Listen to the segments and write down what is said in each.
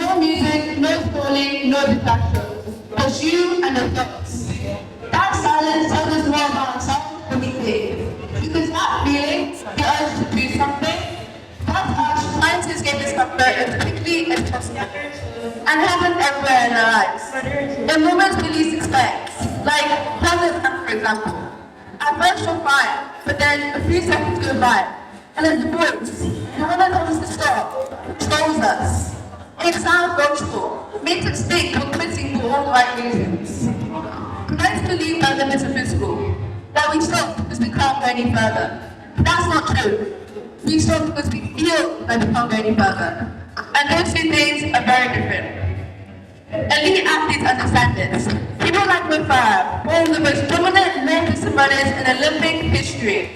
No music, no scrolling, no distractions. Just you and your thoughts. That silence tells us more about ourselves than we think. Because that feeling, the urge to do something, that's us trying to escape discomfort as quickly as possible. And happens everywhere in our lives. In moments we least expect, like public health, for example. At first you're fine, but then a few seconds go by, and then the voice, the one that tells us to stop, trolls us. It sounds logical, makes us think we're quitting for all the right reasons. Let's believe that limits are physical, that we stop because we can't go any further. But that's not true. We stop because we feel like we can't go any further. And those two things are very different. Elite athletes understand this. People like Mo Farah, one of the most dominant men runners in Olympic history.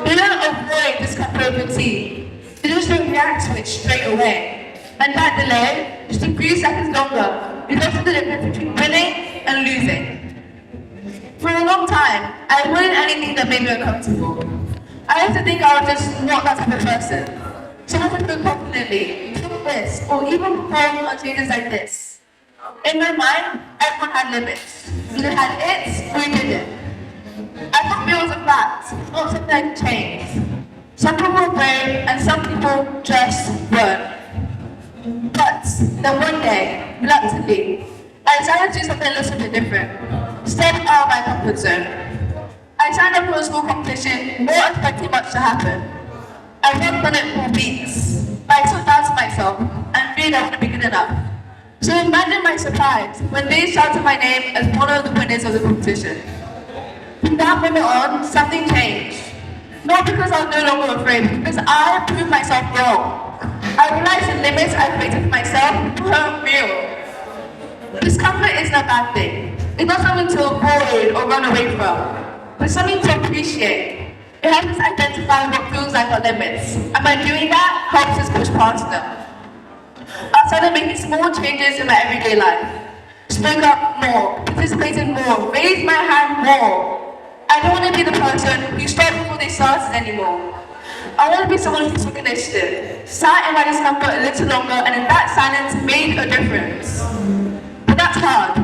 They don't avoid discomfort of fatigue. They just don't react to it straight away. And that delay, just a few seconds longer, is also the difference between winning and losing. For a long time, I avoided anything that made me uncomfortable. I used to think I was just not that type of person. So I would go confidently, do this, or even perform on changes like this. In my mind, everyone had limits. Either had it or you didn't. I thought it was a fact, not something I could change. Some people were brave and some people just weren't. But then one day, reluctantly, I decided to do something a little bit different. Step out of my comfort zone. I signed up for a school competition, not expecting much to happen. I worked on it for weeks, but I took down to myself and feared I wouldn't be good enough. So imagine my surprise when they shouted my name as one of the winners of the competition. From that moment on, something changed. Not because I was no longer afraid, but because I proved myself wrong. I realized the limits I created for myself weren't real. Discomfort isn't a bad thing. It's not something to avoid or run away from, but something to appreciate. It helps us identify what feels like our limits, and by doing that, helps us push past them. I started making small changes in my everyday life. Spoke up more, participated more, raised my hand more. I don't want to be the person who stopped before they started anymore. I want to be someone who took initiative, sat in my discomfort a little longer, and in that silence made a difference. But that's hard,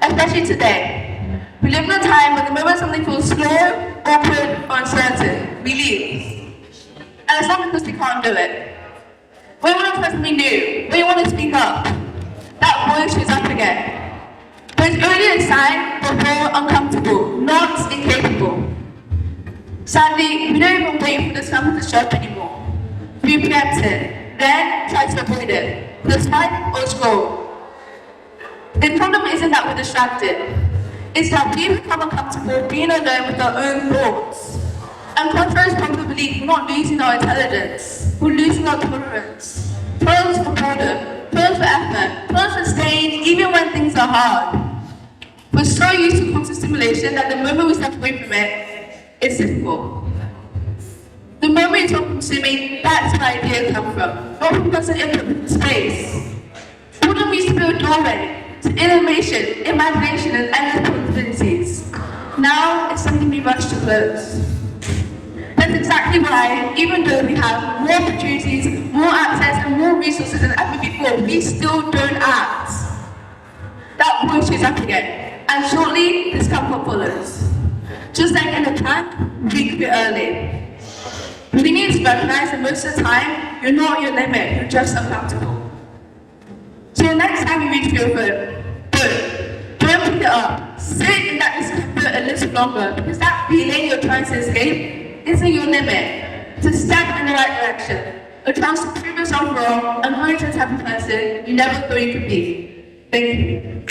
especially today. We live in a time when the moment something feels slow, awkward, or uncertain, we leave. And it's not because we can't do it. We want to express something new. We want to speak up. That voice is up again. But it's only a sign that we're uncomfortable, not incapable. Sadly, we don't even wait for discomfort to show up anymore. We preempt it, then try to avoid it. The swipe or scroll. The problem isn't that we're distracted. It's that we become uncomfortable being alone with our own thoughts. And contrary to popular belief, we're not losing our intelligence. We're losing our tolerance. Tolerance for boredom, tolerance for effort, tolerance for staying even when things are hard. We're so used to constant stimulation that the moment we step away from it, it's difficult. The moment we stop consuming, that's where ideas come from. Not from constant input in space. Boredom used to be a doorway to innovation, imagination, and endless possibilities. Now, it's something we rush to close. That's exactly why, even though we have more opportunities, more access, and more resources than ever before, we still don't act. That voice is up again, and shortly, discomfort follows. Just like in a tank, we could be early. We need to recognize that most of the time, you're not your limit, you're just uncomfortable. So the next time you reach for your phone, don't pick it up. Sit in that discomfort a little longer, because that feeling you're trying to escape isn't your limit. It's a step in the right direction, a chance to prove yourself wrong and learn to the type of person you never thought you could be. Thank you.